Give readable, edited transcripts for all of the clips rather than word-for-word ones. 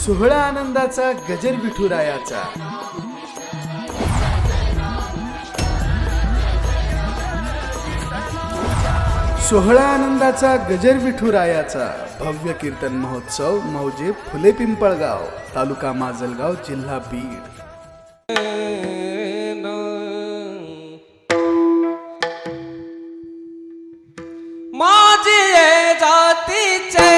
सोहळा आनंदाचा गजर विठुरायाचा, सोहळा आनंदाचा गजर विठुरायाचा भव्य कीर्तन महोत्सव मौजे फुले पिंपळगाव, तालुका माजलगाव, जिल्हा बीड. माझी जातीचे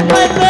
मत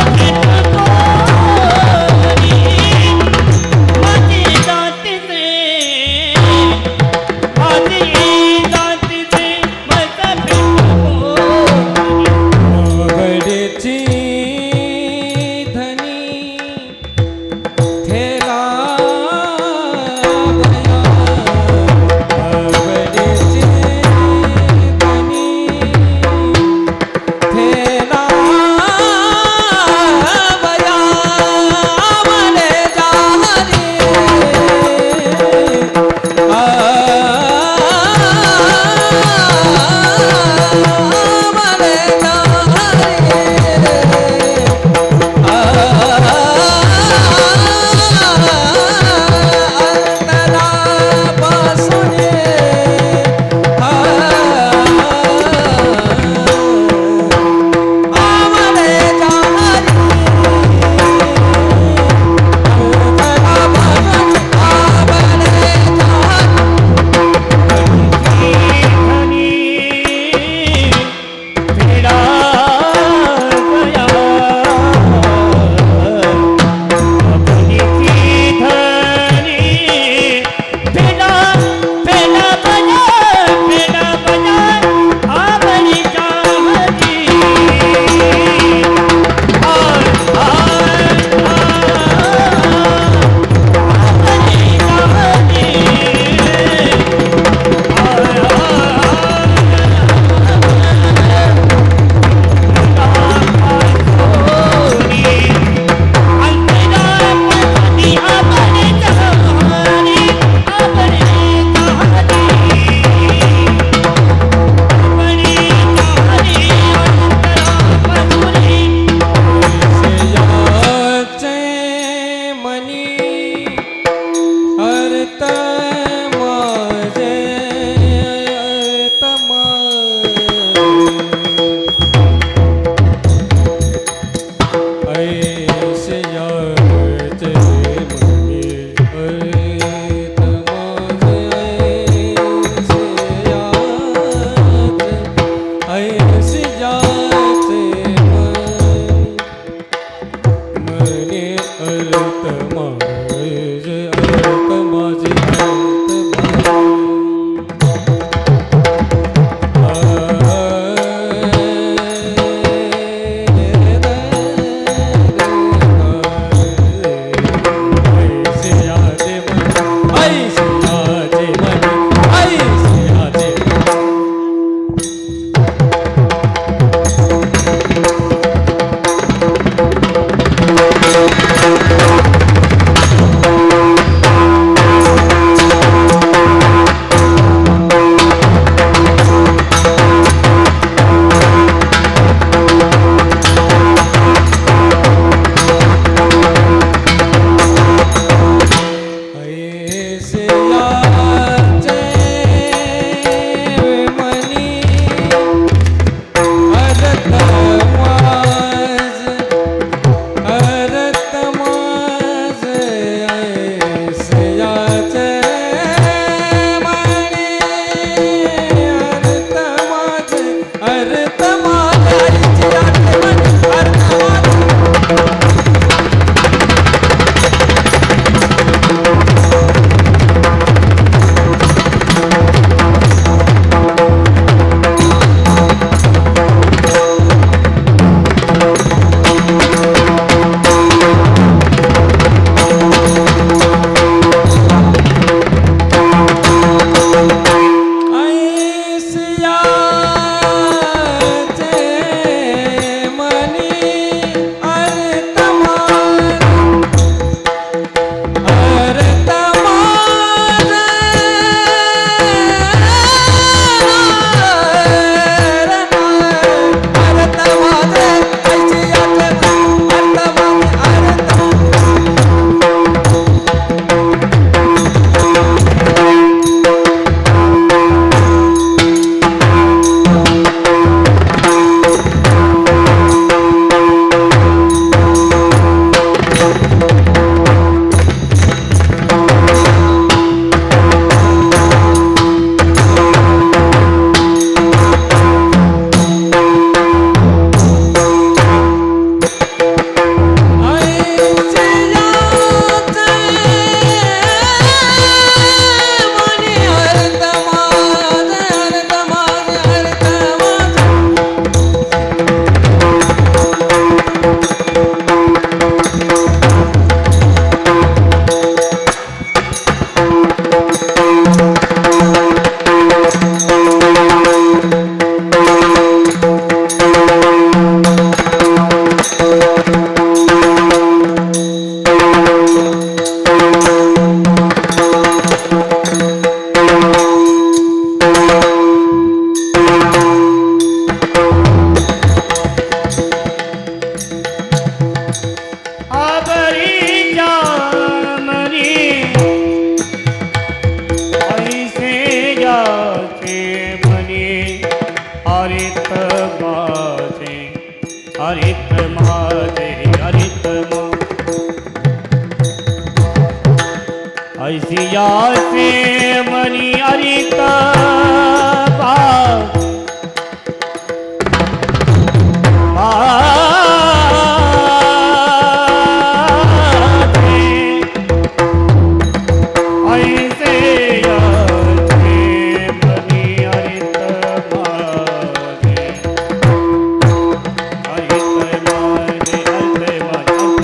याचे मनी अरित भाव ऐसे याचे मनी अरित भावे अरित माझे अर्थ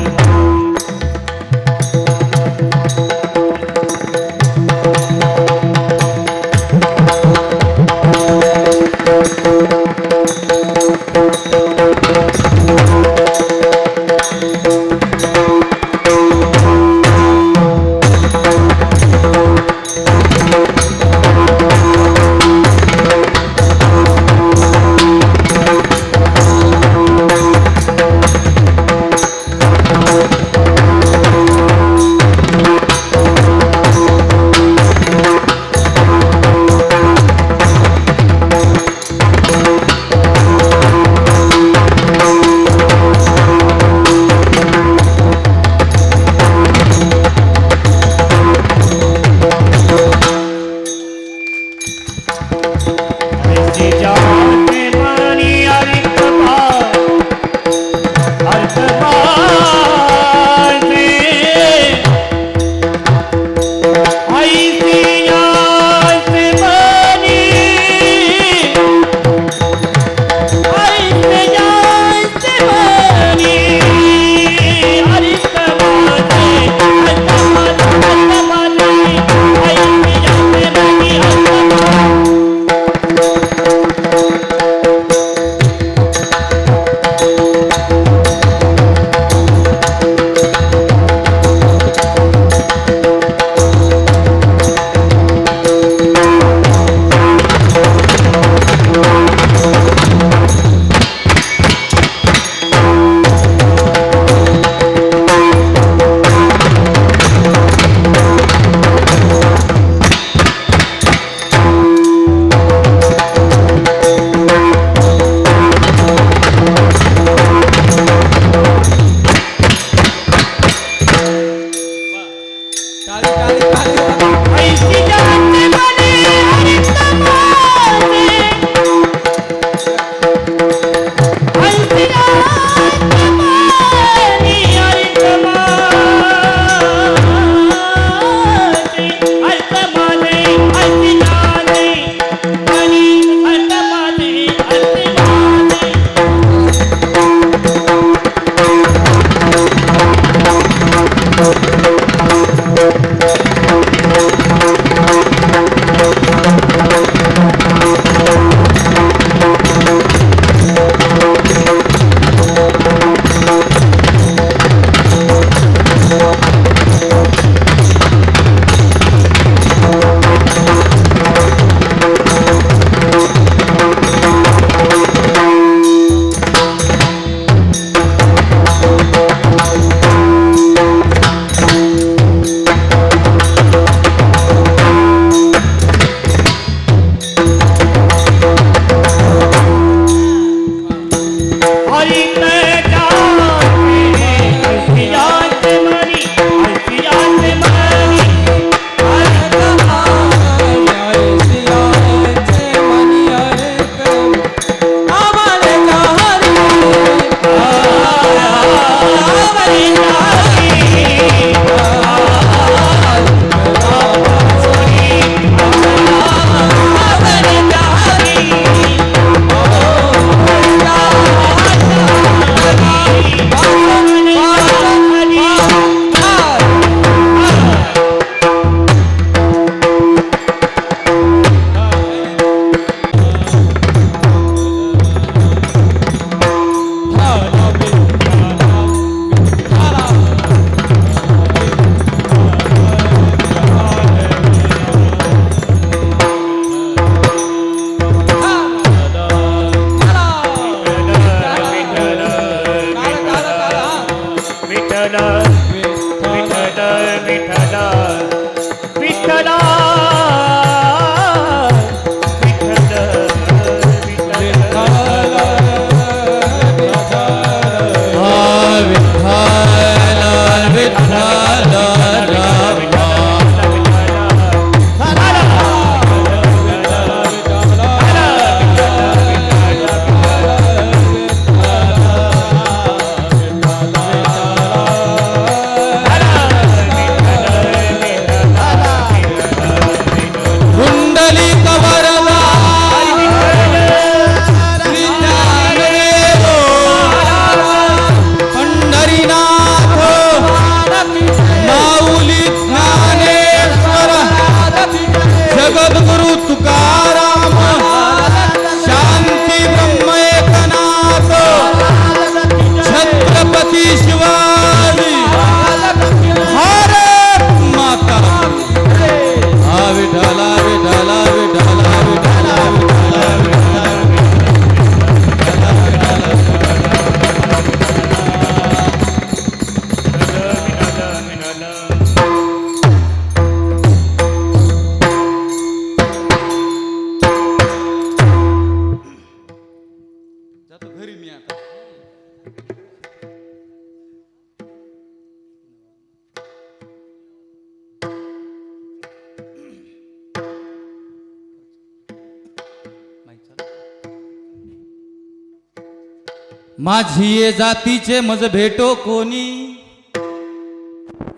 माझी ये जातीचे मज भेटो कोणी,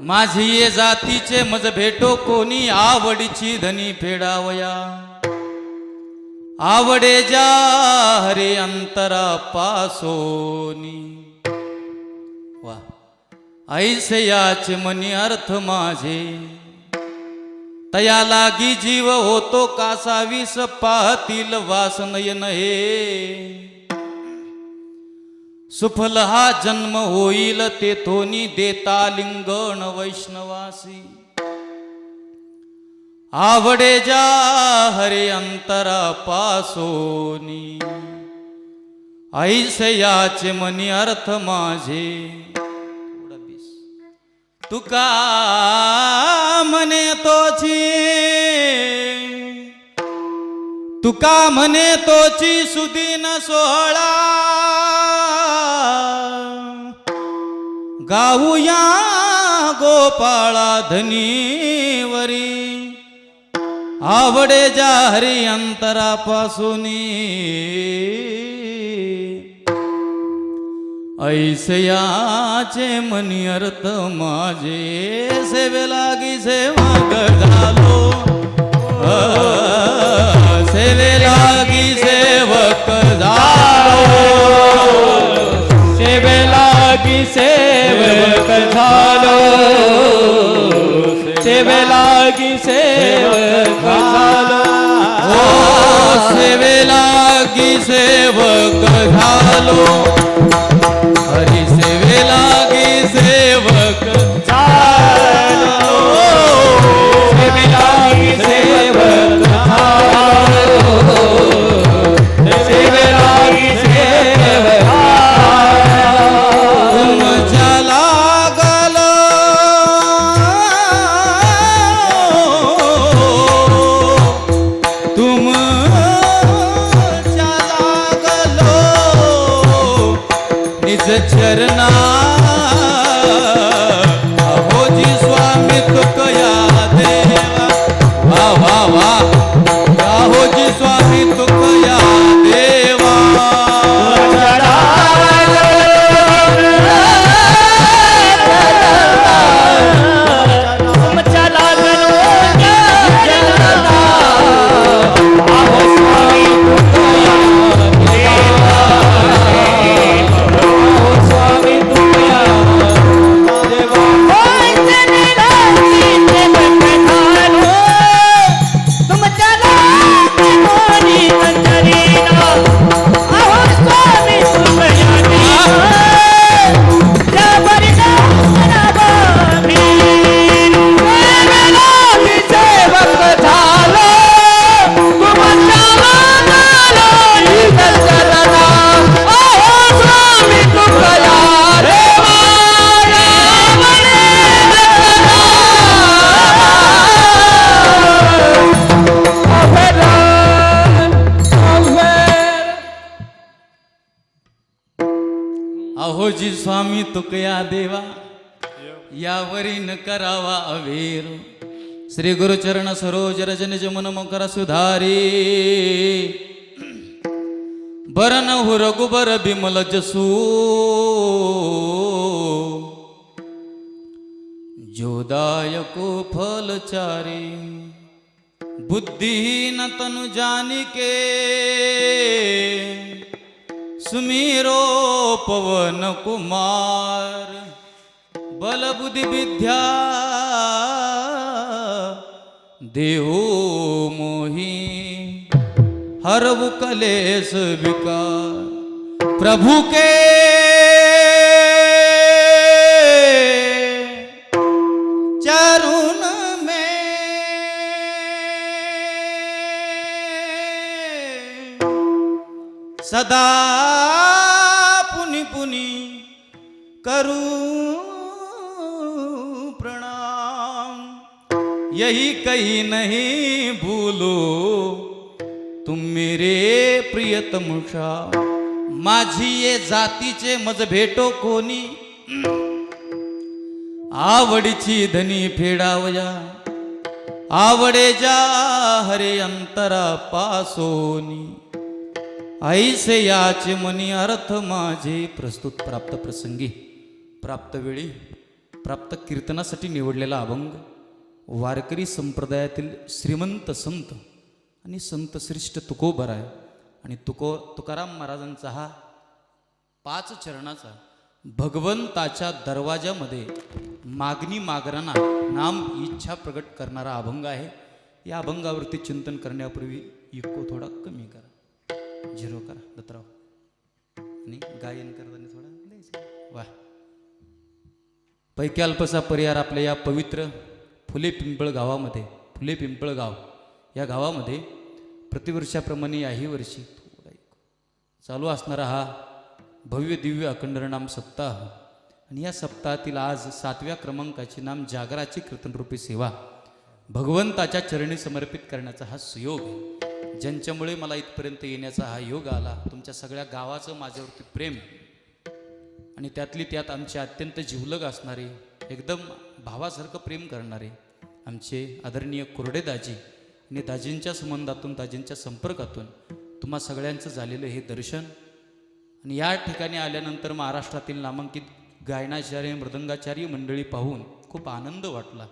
माझी ये जातीचे मज भेटो कोणी, आवडीची धनी फेडावया, आवडे जा हरे अंतरा पासोनी. वा ऐसे याचे मनी अर्थ माझे, तया लागी जीव होतो कासा विस, पाहतील वास नयन हे. सुफल हा जन्म होईल तेथोनी, देता लिंगण वैष्णवासी, आवडे जा हरे अंतरा पासोनी. ऐसे याचे मनी अर्थ माझे, तुका म्हणे तोची, तुका म्हणे तोची सुदीन सोहळा, गाऊया गोपाळा धनीवरी, आवडे जा हरी अंतरापासूनी. ऐसयाचे मनी अर्थ माझे, सेवे लागी सेवक झालो, सेवे लागी सेवक झालो, सेवे लागी सेवक झालो, सेवे लागी सेवक झालो, ओ सेवे लागी सेवक झालो, हरी सेवे लागी सेवक झालो, सेवे लागी सेवक झालो, सेवे लागी सेवक झालो. तुमच्या लागल तुमच्या लागलो निज चरणा, अहोजी स्वामी तुकया देवा, वा वा वा, अहोजी स्वामी तुकया देवा. अहोजी स्वामी तुकया देवा, यावरी न करावा अवेर. श्री गुरुचरण सरोज रजनिज मन मकर सुधारी, बरन हु रघुबर बिमल जसू. जोदायको फलचारी, बुद्धिहीन तनु जानिके, सुमीरो पवन कुमार. बल बुद्धि विद्या देहो मोही, हरवु कलेश विकार. प्रभु के चरण में सदा पुनि पुनि करूं प्रणाम. यही कहीं नहीं भूलो तुम मेरे प्रियतम श्याम. माझी ये जातीचे मज भेटो कोणी, आवडीची धनी फेडावया, आवडे जा हरे अंतरा पासोनी. ऐसे याचे मनी अर्थ माझे प्रस्तुत प्राप्त प्रसंगी प्राप्त वेळी प्राप्त कीर्तनासाठी निवडलेला अभंग वारकरी संप्रदायातील श्रीमंत संत आणि संत श्रेष्ठ तुकोबराय आणि तुकाराम महाराजांचा हा 5 चरणाचा भगवंताच्या दरवाजामध्ये मागणी मागणारा नाम इच्छा प्रकट करणारा अभंग आहे. या अभंगावरती चिंतन करण्यापूर्वी इको थोडा कमी करा, 0 करा दत्तराव, आणि गायन करताना थोडा द्यायचं. वा, पैकी अल्पसा परिहार आपल्या या पवित्र फुले पिंपळ गावामध्ये, फुले पिंपळगाव या गावामध्ये प्रतिवर्षाप्रमाणे याही वर्षी चालू असणारा हा भव्य दिव्य अखंडनाम सप्ताह आणि या सप्ताहातील आज 7व्या क्रमांकाची नाम जागराची कीर्तनरूपी सेवा भगवंताच्या चरणी समर्पित करण्याचा हा सुयोग आहे. ज्यांच्यामुळे मला इथपर्यंत येण्याचा हा योग आला, तुमच्या सगळ्या गावाचं माझ्यावरती प्रेम आणि त्यातली त्यात आमचे अत्यंत जिवलग असणारे, एकदम भावासारखं प्रेम करणारे आमचे आदरणीय कोरडे दाजी आणि दाजींच्या संबंधातून, दाजींच्या संपर्कातून तुम्हा सगळ्यांचं झालेलं हे दर्शन आणि या ठिकाणी आल्यानंतर महाराष्ट्रातील नामांकित गायनाचार्य मृदंगाचार्य मंडळी पाहून खूप आनंद वाटला.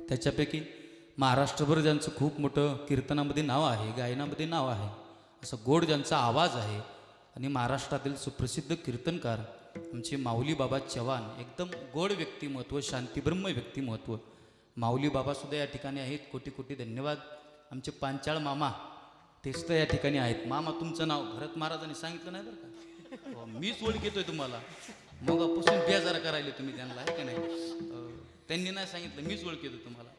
त्याच्यापैकी महाराष्ट्रभर ज्यांचं खूप मोठं कीर्तनामध्ये नाव आहे, गायनामध्ये नाव आहे, असं गोड ज्यांचा आवाज आहे आणि महाराष्ट्रातील सुप्रसिद्ध कीर्तनकार आमचे माऊली बाबा चव्हाण, एकदम गोड व्यक्तिमत्व, शांतिब्रह्म व्यक्तिमत्व माऊली बाबासुद्धा या ठिकाणी आहेत. कोटी कोटी धन्यवाद. आमचे पांचाळ मामा तेच तर या ठिकाणी आहेत. मामा तुमचं नाव भरत महाराजांनी सांगितलं नाही बरं का, मीच ओळख येतोय तुम्हाला, मगापासून बेजारा करायला तुम्ही त्यांना, आहे का नाही, त्यांनी नाही सांगितलं, मीच ओळख येतो तुम्हाला.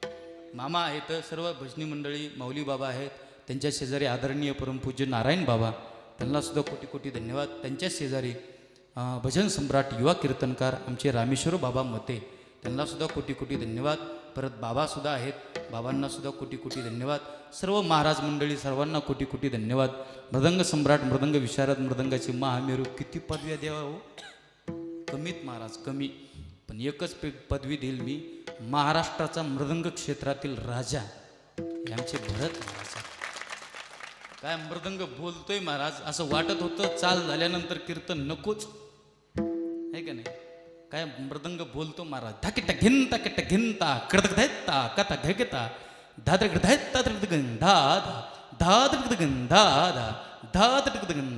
मामा आहेत, सर्व भजनी मंडळी माऊली बाबा आहेत, त्यांच्या शेजारी आदरणीय परमपूज्य नारायण बाबा, त्यांनासुद्धा कोटी कोटी धन्यवाद. त्यांच्या शेजारी भजन सम्राट युवा कीर्तनकार आमचे रामेश्वर बाबा मते, त्यांनासुद्धा कोटी कोटी धन्यवाद. परत बाबासुद्धा आहेत, बाबांनासुद्धा कोटी कोटी धन्यवाद. सर्व महाराज मंडळी सर्वांना कोटी कोटी धन्यवाद. मृदंग सम्राट, मृदंग विशारद, मृदंगाचे महामेरू, किती पदव्या द्यावा हो, कमीत महाराज कमी, पण एकच पदवी देईल मी, महाराष्ट्राचा मृदंग क्षेत्रातील राजा हे आमचे भरत महाराज. काय मृदंग बोलतोय महाराज, असं वाटत होतं चाल झाल्यानंतर कीर्तन नकोच, आहे का नाही, काय मृदंग बोलतो महाराज. धाकिटा घिंता किटा घिंता कडक धायता कथा घेता धाद्र धायता धा धा धा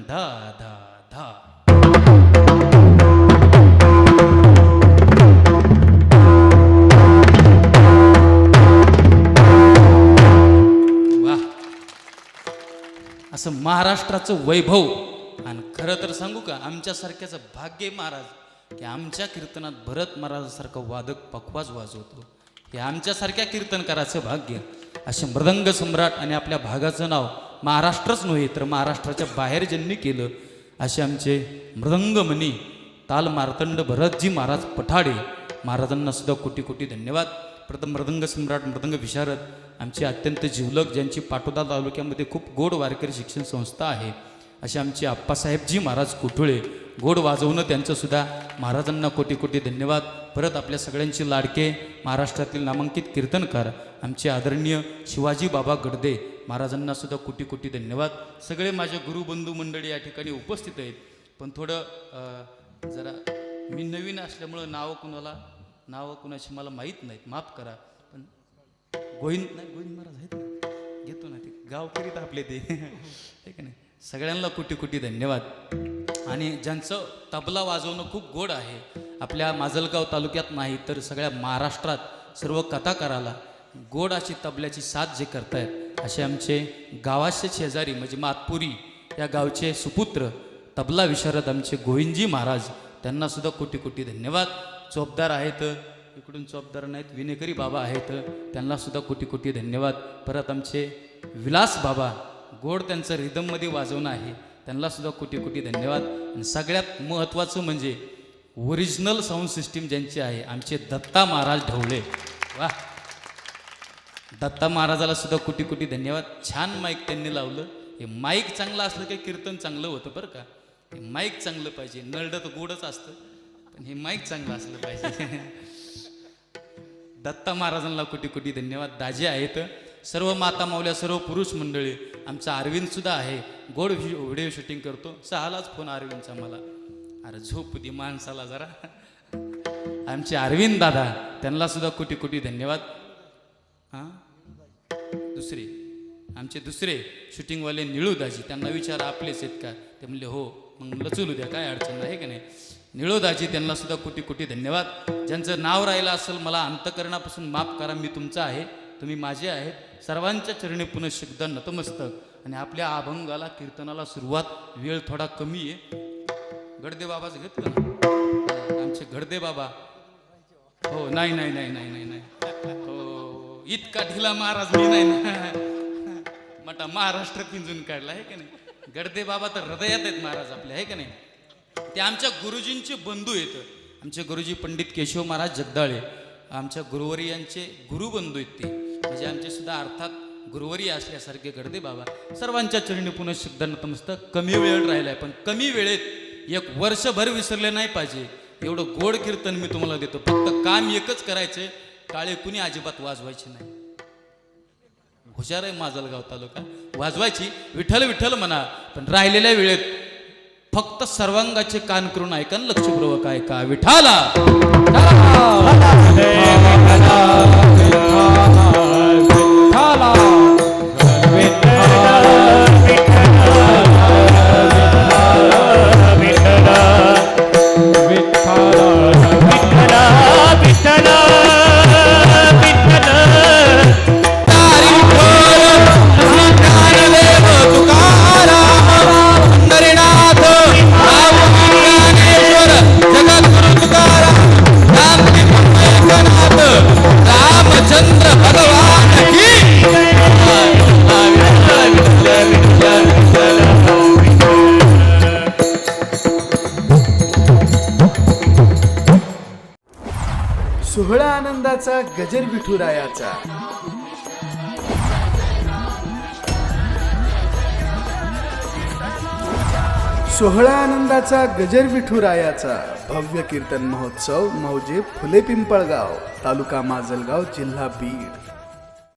धा धा धा. असं महाराष्ट्राचं वैभव. आणि खरं तर सांगू का, आमच्यासारख्याचं भाग्य आहे महाराज की आमच्या कीर्तनात भरत महाराजासारखं वादक पखवाज वाजवतो, हे आमच्यासारख्या कीर्तनकाराचं भाग्य. असे मृदंग सम्राट आणि आपल्या भागाचं नाव महाराष्ट्रच नव्हे तर महाराष्ट्राच्या बाहेर ज्यांनी केलं असे आमचे मृदंगमणी ताल मार्तंड भरतजी महाराज पठाडे, महाराजांना सुद्धा कोटी कोटी धन्यवाद. प्रथम मृदंग सम्राट, मृदंग विशारद आमचे अत्यंत जिवलग, ज्यांची पाटोदा तालुक्यामध्ये खूप गोड वारकरी शिक्षण संस्था आहे, असे आमचे आप्पासाहेबजी महाराज कुठुळे, गोड वाजवणं त्यांचंसुद्धा महाराजांना कोटी कोटी धन्यवाद. परत आपल्या सगळ्यांचे लाडके महाराष्ट्रातील नामांकित कीर्तनकार आमचे आदरणीय शिवाजी बाबा गडदे, महाराजांना सुद्धा कोटी कोटी धन्यवाद. सगळे माझे गुरुबंधू मंडळी या ठिकाणी उपस्थित आहेत. पण थोडं जरा मी नवीन असल्यामुळं नावं कुणाची मला माहीत नाहीत, माफ करा. पण गोविंद महाराज आहेत ना, घेतो ना ते गावकरीत आपले ते, आहे का नाही. सगळ्यांना कोटी कोटी धन्यवाद. आणि ज्यांचं तबला वाजवणं खूप गोड आहे, आपल्या माजलगाव तालुक्यात नाही तर सगळ्या महाराष्ट्रात सर्व कथाकाराला गोड अशी तबल्याची साथ जे करतायत असे आमचे गावाचे शेजारी म्हणजे मातपुरी या गावचे सुपुत्र तबला विशारद आमचे गोविंदजी महाराज, त्यांनासुद्धा कोटी कोटी धन्यवाद. चोपदार आहेत, इकडून चोपदार नाहीत, विनेकरी बाबा आहेत, त्यांनासुद्धा कोटी कोटी धन्यवाद. परत आमचे विलास बाबा, गोड त्यांचं रिदममध्ये वाजवणं आहे, त्यांनासुद्धा कोटी कोटी धन्यवाद. आणि सगळ्यात महत्त्वाचं म्हणजे ओरिजिनल साऊंड सिस्टीम ज्यांची आहे आमचे दत्ता महाराज ढवळे. वा, दत्ता महाराजाला सुद्धा कोटी कोटी धन्यवाद. छान माईक त्यांनी लावलं. हे माईक चांगलं असलं की कीर्तन चांगलं होतं बरं का. हे माईक चांगलं पाहिजे, नरडं तर गोडच असतं, पण हे माईक चांगलं असलं पाहिजे. दत्ता महाराजांना कोटी कोटी धन्यवाद. दाजी आहेत, सर्व माता माऊल्या, सर्व पुरुष मंडळी, आमचा अरविंद सुद्धा आहे, गोड व्हिडिओ शूटिंग करतो. 6लाच फोन अरविंदचा मला. अरे झोप दे माणसाला जरा. आमचे अरविंद दादा, त्यांना सुद्धा कोटी कोटी धन्यवाद. हां दुसरे आमचे दुसरे शूटिंगवाले निळू दाजी, त्यांना विचारा आपलेच आहेत का? ते म्हणले हो. मग म्हणलं चलू द्या, काय अडचण नाही का नाही. निळू दाजी, त्यांना सुद्धा कोटी कोटी धन्यवाद. ज्यांचं नाव राहिलं असेल मला अंतकरणापासून माफ करा, मी तुमचा आहे, तुम्ही माझे आहेत. सर्वांच्या चरणी पुनश्च एकदा नतमस्तक. आणि आपल्या अभंगाला कीर्तनाला सुरुवात, वेळ थोडा कमी आहे. गडदे बाबाच घेतलं ना आमचे गडदे बाबा. हो नाही नाही नाही नाही नाही नाही हो, इतका ढिला महाराज मी नाही ना. मोठा महाराष्ट्र पिंजून काढला आहे का नाही. गडदे बाबा तर हृदयात आहेत महाराज आपले, आहे का नाही. ते आमच्या गुरुजींचे बंधू आहेत. आमचे गुरुजी पंडित केशव महाराज जगदाळे, आमच्या गुरुवर्यांचे गुरुबंधू आहेत ते. म्हणजे आमचे सुद्धा अर्थात गुरुवरी असल्यासारखे गडदे बाबा. सर्वांच्या चरणी पुन्हा शुद्ध नतमस्तक. कमी वेळ राहिलाय, पण कमी वेळेत 1 वर्षभर विसरले नाही पाहिजे एवढं गोड कीर्तन मी तुम्हाला देतो. फक्त काम एकच करायचंय, टाळे कुणी अजिबात वाजवायचे नाही. हुशार आहे माजलगाव तालुका, वाजवायची विठ्ठल विठ्ठल म्हणा, पण राहिलेल्या वेळेत फक्त सर्वांगाचे कान करून ऐका, लक्षपूर्वक ऐका. विठाला सोहळा आनंदाचा गजर विठुरायाचा. सोहळा आनंदाचा गजर विठुरायाचा भव्य कीर्तन महोत्सव मौजे फुले पिंपळगाव, तालुका माजलगाव, जिल्हा बीड.